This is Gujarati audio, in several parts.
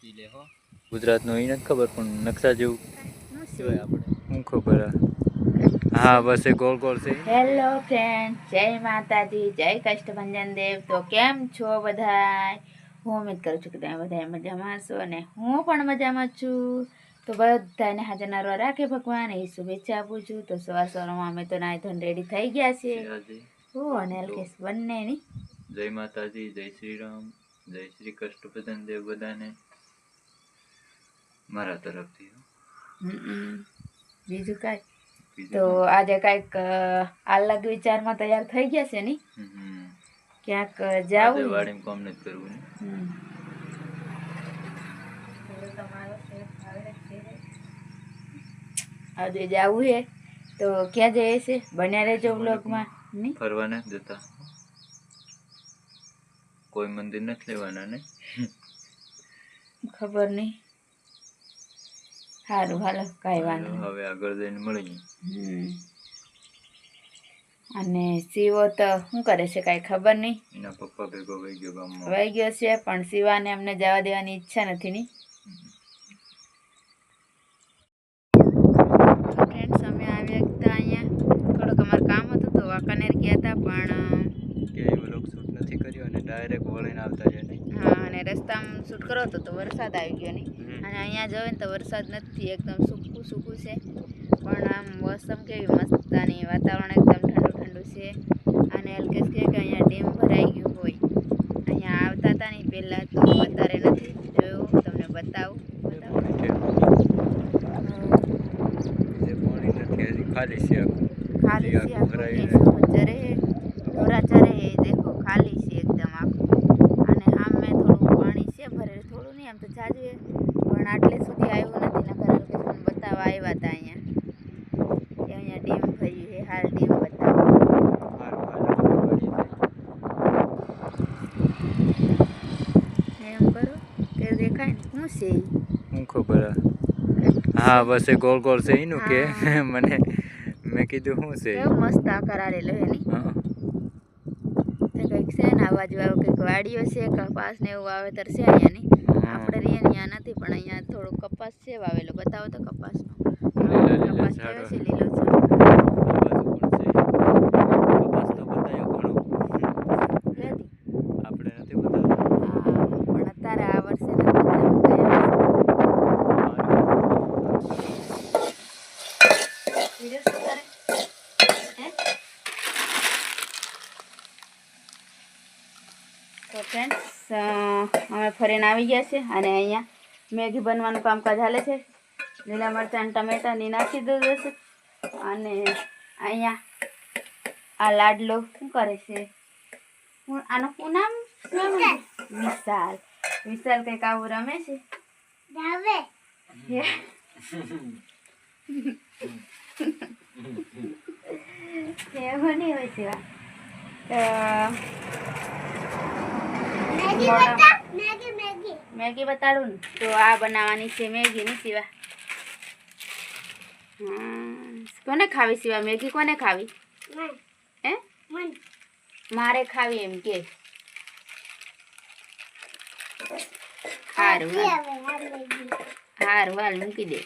પી લે હો ગુજરાતનું એ નથી ખબર પણ નકશા જેવું કહેવાય આપણે શું ખબર હા બસ એ ગોળ ગોળ છે. હેલો ફ્રેન્ડ, જય માતાજી, જય કષ્ટભંજન દેવ. તો કેમ છો બધા? હું ઉમ્મીદ કરું છું કે તમે બધા મજામાં હશો અને હું પણ મજામાં છું. તો બધાને હાજર નરવા રાખે ભગવાન એ શુભેચ્છા આપું છું. તો સવાર સવારમાં અમે તો નાઈ ધોઈને રેડી થઈ ગયા છીએ. હું અને અલ્કેશ બંને ની જય માતાજી, જય શ્રી રામ, જય શ્રી કષ્ટભંજન દેવ બધાને મારા તરફથી. બીજું કાંઈ તો આજે કાંઈક અલગ વિચારમાં તૈયાર થઈ ગયા છે ને ક્યાંક જાવું વાડીમાં કામ નથી કરવું ને આજે જાવું હે તો ક્યાં જઈએ છે બન્યા રહેજો વ્લોગમાં. ફરવા નથી જતા, કોઈ મંદિર નથી લેવાના ને ખબર નહીં. સારું હાલો કાંઈ વાંધો નહીં, હવે આગળ જઈને મળીએ. અને શિવો તો શું કરે છે કાંઈ ખબર નહીં. એના પપ્પા ભેગો વહી ગયો ગામમાં, વહી ગયો છે પણ શિવાને અમને જવા દેવાની ઈચ્છા નથી ની. ફ્રેન્ડ્સ અમે આવ્યા હતા અહીંયા થોડુંક અમારું કામ હતું તો વાંકાનેર ગયા હતા પણ કે એ વ્લોગ શૂટ નથી કર્યો અને ડાયરેક્ટ વળીને આવતા છે નહીં. હા, અને રસ્તામાં શૂટ કરો તો વરસાદ આવી ગયો નહીં. અને અહીંયા જોવે ને તો વરસાદ નથી, એકદમ સૂકું સૂકું છે પણ આમ મોસમ કેવી મસ્ત અને વાતાવરણ એકદમ ઠંડુ ઠંડુ છે. અને અલ્કેશ કહે કે અહીંયા ડેમ ભરાઈ ગયું હોય. અહીંયા આવતા હતા નહીં પહેલાં તો અત્યારે નથી જોયું, તમને બતાવું. ખાલી છે ખાલી છે આખું ચરે ઢોરા ચરે હે દેખો, ખાલી છે એકદમ આખું. અને આમ મેં થોડું પાણી છે ભરેલું, થોડું નહીં આમ તો જાજુ છે પણ આટલે સુધી આવ્યું નથી. નકર અલ્કેશ મને બતાવવા આવ્યા હતા અહીંયા કે અહીંયા ડેમ ભર્યું છે. હાલ ડેમ બતાવો. એમ કરો કે દેખાય ને શું છે શું ખબર. હા બસ એ ગોળ ગોળ છે એનું કે મને મેં કીધું શું છે કેવું મસ્ત આકાર આવેલો હે ની. કંઈક છે ને આવા જેવા કંઈક વાડીઓ છે, કપાસ ને એવું વાવેતર છે અહીંયા ની. આપણે રીએ ત્યાં નથી પણ અહીંયા થોડું કપાસ છે વાવેલો. બતાવો તો કપાસનો. કપાસ કેવો છે, લીલો છે. આપણે નથી બતાવતા પણ અત્યારે આ વર્ષે નથી તો ફ્રેન્ડ્સ અમે ફરીને આવી ગયા છે અને અહીંયા મેગી બનવાનું કામકાજ હાલે છે. લીલા મરચાં ટમેટા ની નાખી દીધું છે. અને અહીંયા આ લાડલો શું કરે છે, આનું શું નામ? વિશાલ. વિશાલ કંઈક આવું રમે છે. એવું નહીં હોય છે. મેગી બતાડું ને તો આ બનાવવાની છે મેગી ની સિવા. કોને ખાવી સિવા મેગી? કોને ખાવી હે? મારે ખાવી એમ કે. હારું હાલ મૂકી દે.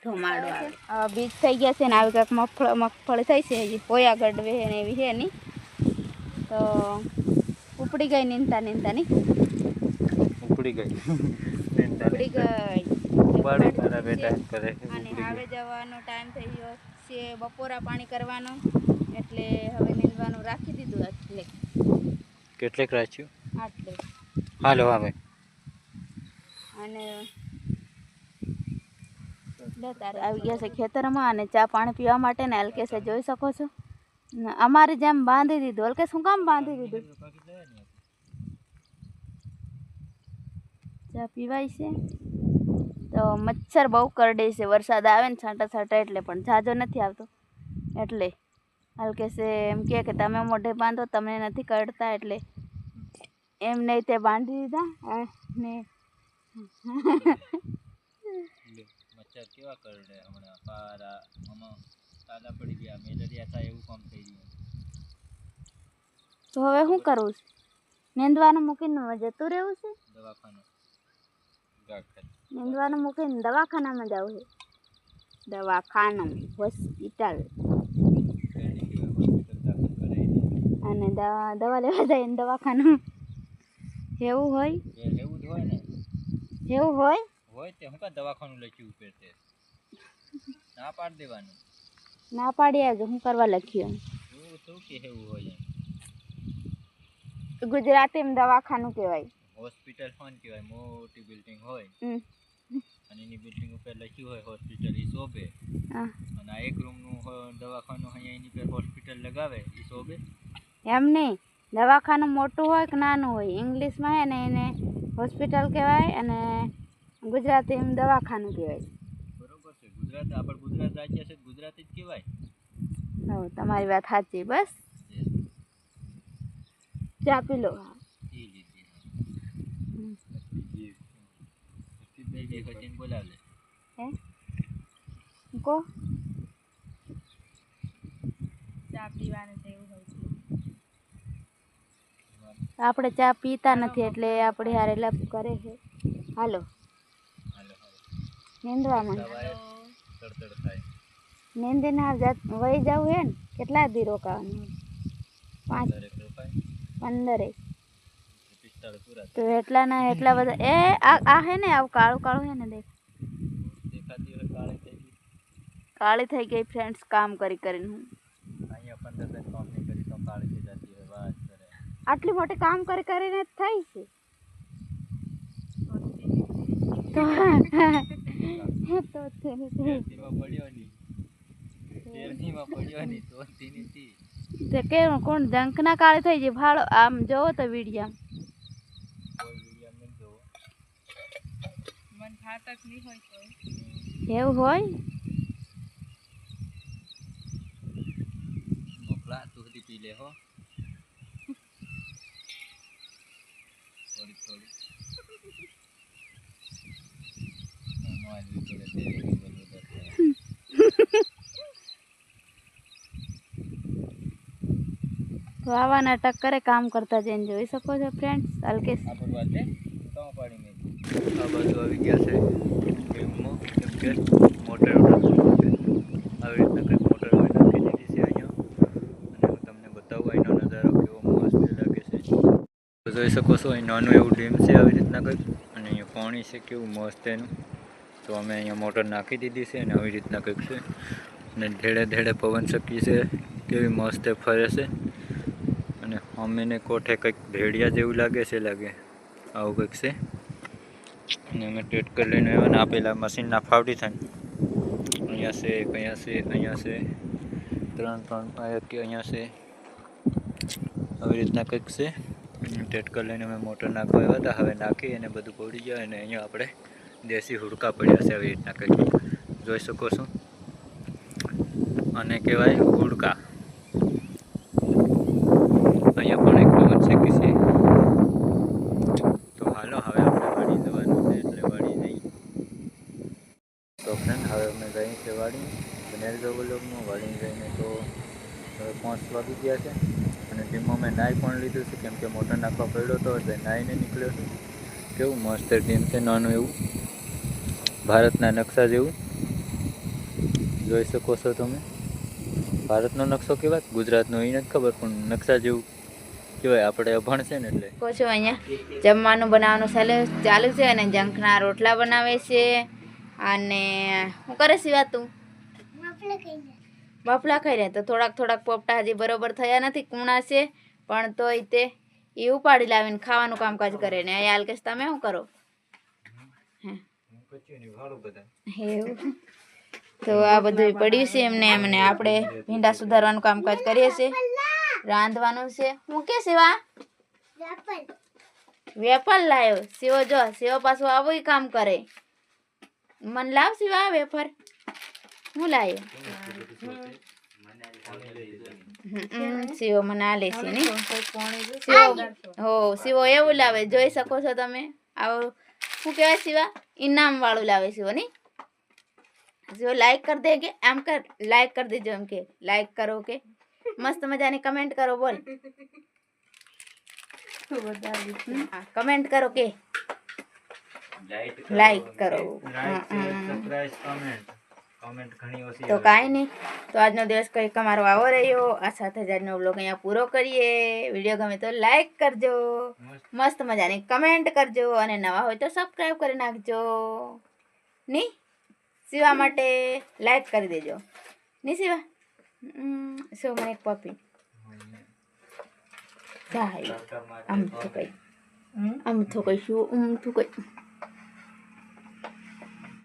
ધોમાડો આવે. બીજ થઈ ગયા છે ને આવી કાંઈક મગફળી થઈ છે. હજી પોયા ગઢવે ને એવી છે નહીં તો ઉપડી ગઈ નીંદતા ની. ઉપડી ગઈ. અને હવે જવાનો ટાઈમ થઈ ગયો છે, બપોરા પાણી કરવાનો એટલે હવે નીંદવાનું રાખી દીધું. એટલે કેટલેક રાખ્યું આટલે હાલો હવે. અને આવી ગયા છે ખેતરમાં અને ચા પાણી પીવા માટે ને અલ્કેશે જોઈ શકો છો અમારી જેમ બાંધી દીધું. અલ્કેશ શું કામ બાંધી દીધું? ચા પીવાય છે તો મચ્છર બહુ કરડે છે. વરસાદ આવે ને છાંટા છાંટા એટલે, પણ ઝાઝો નથી આવતો એટલે અલ્કેશે એમ કે તમે મોઢે બાંધો, તમને નથી કરડતા એટલે એમ નહીં તે બાંધી દીધા. ને મચ્છર કેવા કરડે હમણાં પારા આમાં તાજા પડી ગયા, મેલેરિયા થાય એવું કામ થઈ ગયું. તો હવે શું કરવું છે? નીંદવાનું મૂકીને જતું રહેવું છે દવાખાને. નીંદવાનું મૂકીને દવાખાનામાં જવું છે. દવાખાનું હોસ્પિટલ અને દવા લેવા જાય ને દવાખાનું એવું હોય. એવું જ હોય ને. એવું હોય તે હું કા દવાખાનું લખ્યું ઉપર તે ના પાડ દેવાનું. ના પાડી આવજો. હું કરવા લખ્યું એવું શું કે એવું હોય ગુજરાતીમાં દવાખાનું કહેવાય. હોસ્પિટલ કોણ કહેવાય? મોટી બિલ્ડિંગ હોય હમ. અને એની બિલ્ડિંગ ઉપર લખ્યું હોય હોસ્પિટલ, એ શોભે. હા. અને આ એક રૂમનું દવાખાનું અહીંયા એની પર હોસ્પિટલ લગાવે, એ શોભે? એમ નહીં, દવાખાનું મોટું હોય કે નાનું હોય, ઇંગ્લિશમાં હે ને એને હોસ્પિટલ કહેવાય અને ગુજરાતીમાં દવાખાનું કહેવાય. બરોબર છે. ગુજરાત આપણે ગુજરાત રાજ્ય છે, ગુજરાતી જ કહેવાય. હા, તમારી વાત સાચી. બસ ચા પી લો. એ લીધી બોલાવે હે કો ચા પીવાનું છે એવું હોય છે. આપણે ચા પીતા નથી એટલે આપણે હારે લપ કરે છે. હાલો નીંદવામાં તડતડ થાય. નીંદીને વહી જવું હે ને. કેટલા દી રોકાવાનું? 15 તો એટલાના એટલા બધા. એ આ હે ને આવું કાળું કાળું હે ને દેખાતી હોય કાળી થઈ ગઈ. કાળી થઈ ગઈ ફ્રેન્ડ્સ કામ કરી કરીને. હું અહીંયા 15 દિવસ કામ નહીં કરી તો કાળી થઈ જતી હોય. વાત કરે. આટલી મોટી કામ કરી કરીને થઈ છે તો પડ્યો નહીં તો નથી. તે કેવું કોણ જંખના કાળી થઈ જાય? ભાડો આમ જોવો તો વિડીયો એવું હોય. મોકલા તું સુધી પી લે હો. થોડી તો આવા નાટક કરે કામ કરતા જઈને જોઈ શકો છો ફ્રેન્ડ્સ. અલ્કેશ આ બાજુ આવી ગયા છે ગેમમાં, કેમ કે મોટર આવી રીતના કંઈક મોટર નાખી દીધી છે અહીંયા. અને હું તમને બતાવું અહીંનો નજારો કેવો મસ્ત લાગે છે. જોઈ શકો છો અહીં નાનું એવું ડેમ છે આવી રીતના કંઈક, અને અહીંયા પાણી છે કેવું મસ્ત એનું. તો અમે અહીંયા મોટર નાખી દીધી છે અને આવી રીતના કંઈક છે. અને ધેડે ધેડે પવન શકી છે, કેવી મસ્ત ફરે છે. અને અમેને કોઠે કંઈક ભેડિયા જેવું લાગે છે, આવું કંઈક છે. અને અમે ટેટકર લઈને આવ્યા ને આપેલા મશીનના ફાવડી થાય. અહીંયા છે, અહીંયા છે 3 કે અહીંયા છે. આવી રીતના કંઈક છે. ટેટકર લઈને અમે મોટર નાખવા આવ્યા હતા. હવે નાખી અને બધું પડી જાય અને અહીંયા આપણે દેશી હુડકા પડ્યા છે આવી રીતના કંઈક જોઈ શકો છો. અને કહેવાય હુડકા. અહીંયા પણ એક પવન શેકી છે. તો હાલો હવે આપણે વાડી જવાનું છે એટલે વાડી નહીં. તો ફ્રેન્ડ હવે અમે ગઈ છે વાડી. બનેરગઢ બ્લોકમાં વાડી જઈને તો હવે 5 વાગી ગયા છે. અને ટીમમાં મેં નાઈ પણ લીધું છે, કેમ કે મોટર નાખવા પડ્યો હતો એટલે નાઈને નીકળ્યો છું. કેવું મસ્ત ટીમ છે, નાનું એવું ભારતના નકશા જેવું જોઈ શકો છો તમે. ભારતનો નકશો કહેવાય, ગુજરાતનો એ નથી ખબર પણ નકશા જેવું કહેવાય. આપણે અભણ છે ને એટલે કહો છો. અહીંયા જમવાનું બનાવવાનું ચાલુ છે અને જંખના રોટલા બનાવે છે. અને શું કરે સિવા તું? બાફલા ખાઈ રહ્યા. તો થોડાક પોપટા હજી બરોબર થયા નથી, કૂણા છે પણ તોય તે એ ઉપાડી લાવીને ખાવાનું કામકાજ કરે. ને અહીંયા અલ્કેશ તમે શું કરો? એવું તો આ બધું પડ્યું છે એમને એમને. આપણે ભીંડા સુધારવાનું કામકાજ કરીએ છીએ, રાંધવાનું છે. હું કે સેવા વેફર લાવ્યો સેવો. જો સેવો પાછું આવું કામ કરે. મન લાવ સેવા વેફર. હું લાવ્યો સેવો મને આ લેશે ને સેવો એવું લાવે. જોઈ શકો છો તમે. આવું શું કહેવાય સિવા? ઇનામ વાળું લાવે છે ને. જો લાઈક કરી દે કે આમ કર, લાઈક કરી દેજો. એમ કે લાઈક કરો કે મસ્ત મજાની કમેન્ટ કરો. બોલ કમેન્ટ કરો કે લાઈક કરો. લાઈક સબસ્ક્રાઇબ કમેન્ટ ઘણી ઓછી તો કાંઈ નહીં, તો આજનો દિવસ કંઈક અમારો આવો રહ્યો. આ સાથે જ આજનો વ્લોગ અહીંયા પૂરો કરીએ. વિડીયો ગમે તો લાઈક કરજો, મસ્ત મજાની કમેન્ટ કરજો, અને નવા હોય તો સબસ્ક્રાઈબ કરી નાખજો. ની શિવા માટે લાઈક કરી દેજો. ની શિવા શિવ મને એક પપી આમ તો કઈ શું આમ તો કઈ